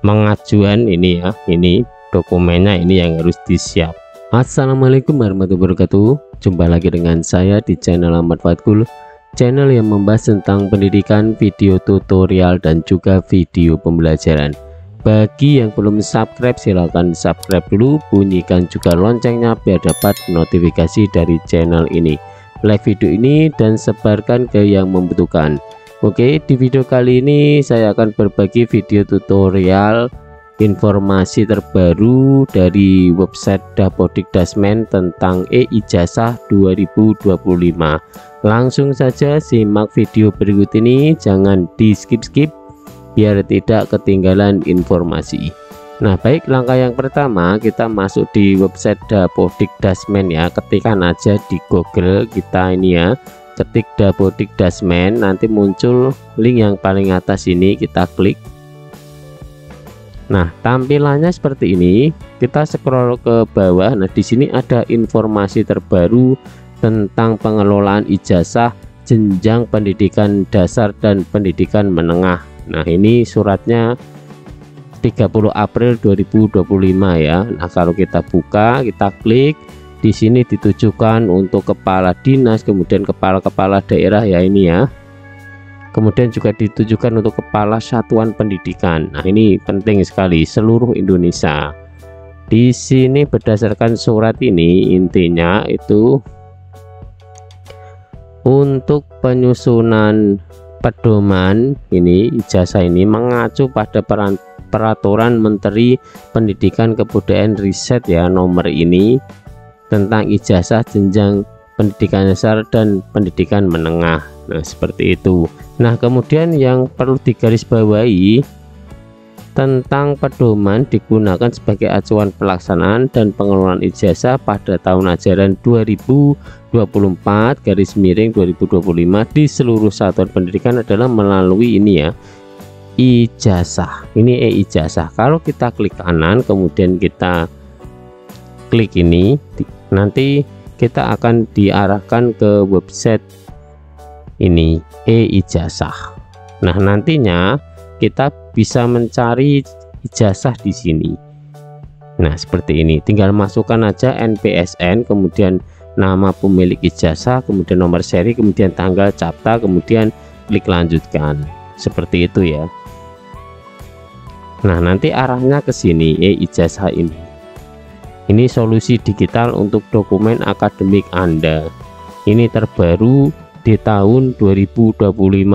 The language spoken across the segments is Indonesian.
pengajuan ini ya, ini dokumennya ini yang harus disiap. Assalamualaikum warahmatullahi wabarakatuh. Jumpa lagi dengan saya di channel Ahmad Fatkul, channel yang membahas tentang pendidikan, video tutorial dan juga video pembelajaran. Bagi yang belum subscribe, silahkan subscribe dulu, bunyikan juga loncengnya biar dapat notifikasi dari channel ini. Like video ini dan sebarkan ke yang membutuhkan. Oke, di video kali ini saya akan berbagi video tutorial informasi terbaru dari website Dapodikdasmen tentang e-ijazah 2025. Langsung saja simak video berikut ini, jangan di skip-skip biar tidak ketinggalan informasi. Nah, baik, langkah yang pertama kita masuk di website Dapodikdasmen ya. Ketikkan aja di Google kita ini ya, ketik Dapodikdasmen, nanti muncul link yang paling atas ini, kita klik. Nah, tampilannya seperti ini. Kita scroll ke bawah. Nah, di sini ada informasi terbaru tentang pengelolaan ijazah jenjang pendidikan dasar dan pendidikan menengah. Nah, ini suratnya 30 April 2025 ya. Nah, kalau kita buka, kita klik, di sini ditujukan untuk kepala dinas, kemudian kepala-kepala daerah ya ini ya. Kemudian juga ditujukan untuk kepala satuan pendidikan. Nah, ini penting sekali, seluruh Indonesia. Di sini berdasarkan surat ini intinya itu untuk penyusunan pedoman ini ijazah ini mengacu pada peraturan Menteri Pendidikan Kebudayaan Riset ya nomor ini tentang ijazah jenjang pendidikan dasar dan pendidikan menengah. Nah, seperti itu. Nah, kemudian yang perlu digarisbawahi tentang pedoman digunakan sebagai acuan pelaksanaan dan pengelolaan ijazah pada tahun ajaran 2024/2025 di seluruh satuan pendidikan adalah melalui ini ya, ijazah. Ini e-ijazah. Kalau kita klik kanan kemudian kita klik ini, nanti kita akan diarahkan ke website ini e-ijazah. Nah, nantinya kita bisa mencari ijazah di sini. Nah, seperti ini. Tinggal masukkan aja NPSN, kemudian nama pemilik ijazah, kemudian nomor seri, kemudian tanggal capta, kemudian klik lanjutkan. Seperti itu ya. Nah, nanti arahnya ke sini e-ijazah ini. Ini solusi digital untuk dokumen akademik Anda. Ini terbaru di tahun 2025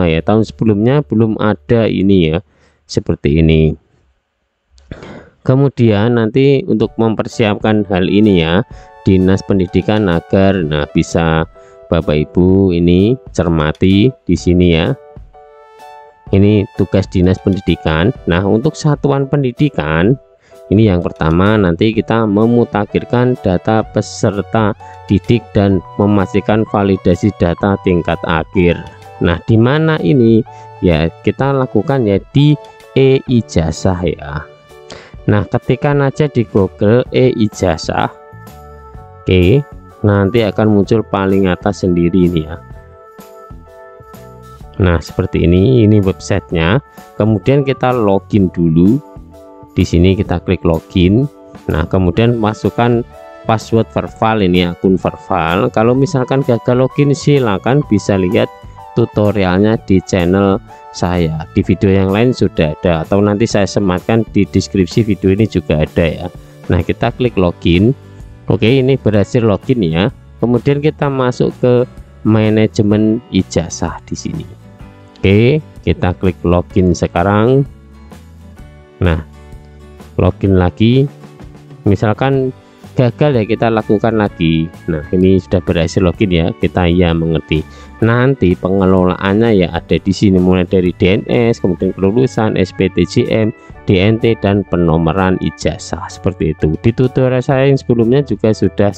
ya. Tahun sebelumnya belum ada ini ya. Seperti ini. Kemudian nanti untuk mempersiapkan hal ini ya, Dinas Pendidikan agar bisa Bapak Ibu ini cermati di sini ya. Ini tugas Dinas Pendidikan. Nah, untuk satuan pendidikan ini yang pertama, nanti kita memutakhirkan data peserta didik dan memastikan validasi data tingkat akhir. Nah, di mana ini ya kita lakukan ya di e-ijazah ya. Nah, ketikkan aja di Google e-ijazah. Oke, nanti akan muncul paling atas sendiri ini ya. Nah, seperti ini websitenya. Kemudian kita login dulu. Di sini kita klik login. Nah, kemudian masukkan password verbal ini, akun verbal. Kalau misalkan gagal login, silakan bisa lihat tutorialnya di channel saya. Di video yang lain sudah ada, atau nanti saya sematkan di deskripsi video ini juga ada ya. Nah, kita klik login. Oke, ini berhasil login ya. Kemudian kita masuk ke manajemen ijazah di sini. Oke, kita klik login sekarang. Nah, login lagi, misalkan gagal ya kita lakukan lagi. Nah, ini sudah berhasil login ya, kita ya mengerti. Nanti pengelolaannya ya ada di sini, mulai dari DNS, kemudian kelulusan, SPTJM, DNT dan penomoran ijazah. Seperti itu. Di tutorial saya yang sebelumnya juga sudah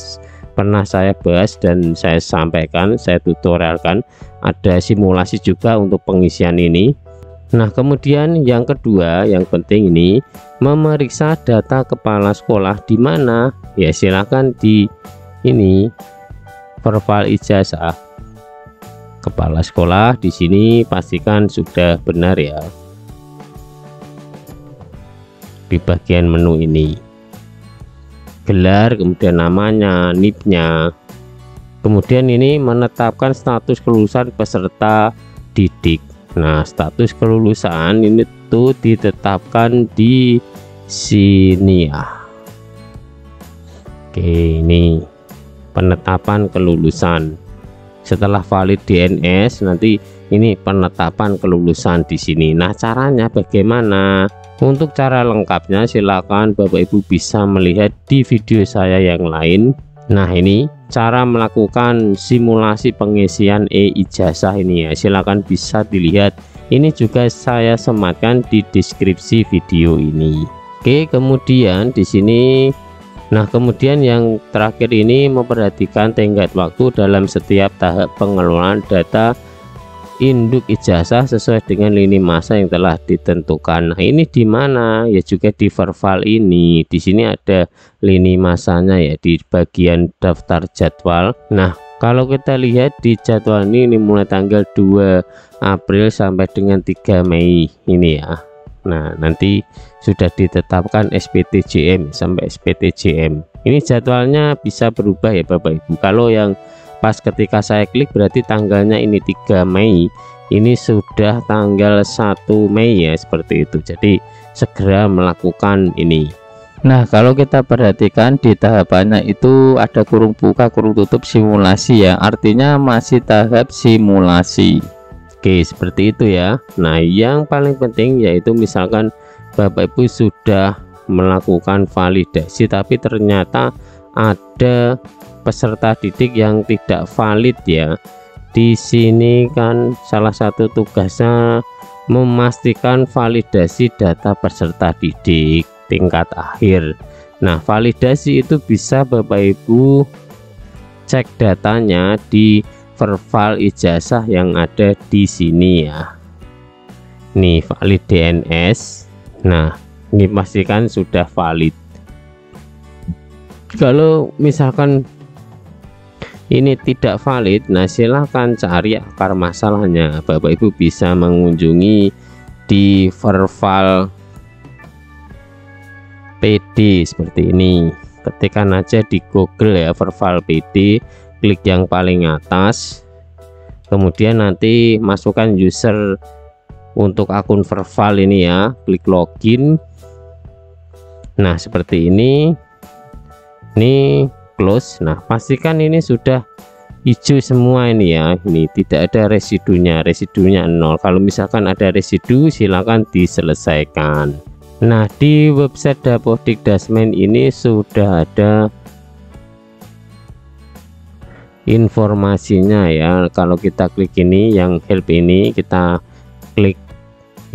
pernah saya bahas dan saya sampaikan, saya tutorialkan, ada simulasi juga untuk pengisian ini. Nah, kemudian yang kedua yang penting ini memeriksa data kepala sekolah, di mana ya silakan di ini profil ijazah kepala sekolah. Di sini pastikan sudah benar ya. di bagian menu ini. Gelar, kemudian namanya, NIP-nya. Kemudian ini menetapkan status kelulusan peserta didik. Nah, status kelulusan ini tuh ditetapkan di sini ya. Oke, ini penetapan kelulusan. Setelah valid DNS, nanti ini penetapan kelulusan di sini. Nah, caranya bagaimana? Untuk cara lengkapnya silakan Bapak Ibu bisa melihat di video saya yang lain. Nah, ini cara melakukan simulasi pengisian e-ijazah ini ya. Silakan bisa dilihat. Ini juga saya sematkan di deskripsi video ini. Oke, kemudian di sini, nah kemudian yang terakhir ini memperhatikan tenggat waktu dalam setiap tahap pengelolaan data induk ijazah sesuai dengan lini masa yang telah ditentukan. Nah, ini di mana? Ya juga di Verval ini. Di sini ada lini masanya ya di bagian daftar jadwal. Nah, kalau kita lihat di jadwal ini mulai tanggal 2 April sampai dengan 3 Mei ini ya. Nah, nanti sudah ditetapkan SPTJM sampai SPTJM. Ini jadwalnya bisa berubah ya Bapak Ibu. Kalau yang pas ketika saya klik berarti tanggalnya ini 3 Mei, ini sudah tanggal 1 Mei ya, seperti itu. Jadi segera melakukan ini. Nah, kalau kita perhatikan di tahapannya itu ada kurung buka kurung tutup simulasi ya, artinya masih tahap simulasi. Oke, seperti itu ya. Nah, yang paling penting yaitu misalkan Bapak Ibu sudah melakukan validasi tapi ternyata ada peserta didik yang tidak valid ya. Di sini kan salah satu tugasnya memastikan validasi data peserta didik tingkat akhir. Nah, validasi itu bisa Bapak Ibu cek datanya di Verval ijazah yang ada di sini ya. Nih valid DNS. Nah, ini pastikan sudah valid. Kalau misalkan ini tidak valid, nah silahkan cari akar masalahnya. Bapak Ibu bisa mengunjungi di Verval PD seperti ini. Ketikkan aja di Google ya Verval PD, klik yang paling atas, kemudian nanti masukkan user untuk akun Verval ini ya, klik login. Nah, seperti ini close. Nah, pastikan ini sudah hijau semua ini ya. Ini tidak ada residunya 0. Kalau misalkan ada residu silakan diselesaikan. Nah, di website Dapodikdasmen ini sudah ada informasinya ya. Kalau kita klik ini yang help ini, kita klik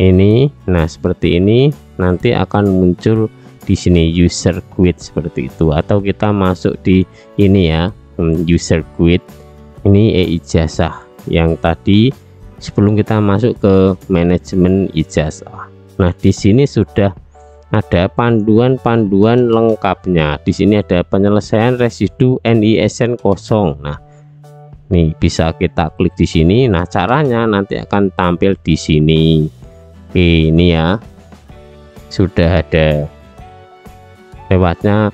ini, nah seperti ini nanti akan muncul di sini user guide seperti itu, atau kita masuk di ini ya, user guide ini e-ijazah yang tadi sebelum kita masuk ke manajemen ijazah. Nah, di sini sudah ada panduan-panduan lengkapnya. Di sini ada penyelesaian residu NISN kosong. Nah, nih bisa kita klik di sini. Nah, caranya nanti akan tampil di sini. Oke, ini ya sudah ada lewatnya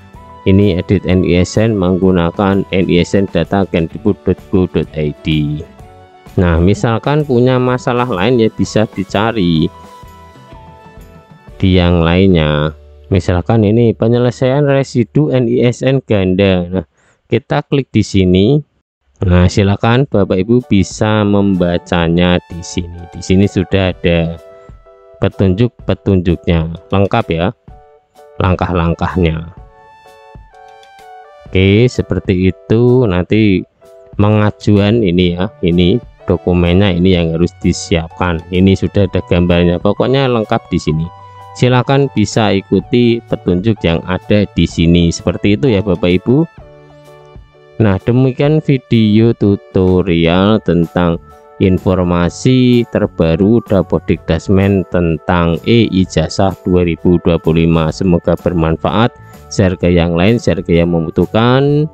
ini edit NISN menggunakan NISN data kemdikbud.go.id. Nah, misalkan punya masalah lain ya bisa dicari di yang lainnya. Misalkan ini penyelesaian residu NISN ganda. Nah, kita klik di sini. Nah, silakan Bapak Ibu bisa membacanya di sini. Di sini sudah ada petunjuk-petunjuknya lengkap ya, langkah-langkahnya. Oke, seperti itu. Nanti pengajuan ini ya, ini dokumennya ini yang harus disiapkan. Ini sudah ada gambarnya, pokoknya lengkap di sini. Silakan bisa ikuti petunjuk yang ada di sini seperti itu ya Bapak Ibu. Nah, demikian video tutorial tentang informasi terbaru Dapodikdasmen tentang e-ijazah 2025. Semoga bermanfaat. Share ke yang lain, share ke yang membutuhkan.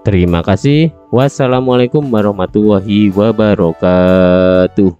Terima kasih. Wassalamualaikum warahmatullahi wabarakatuh.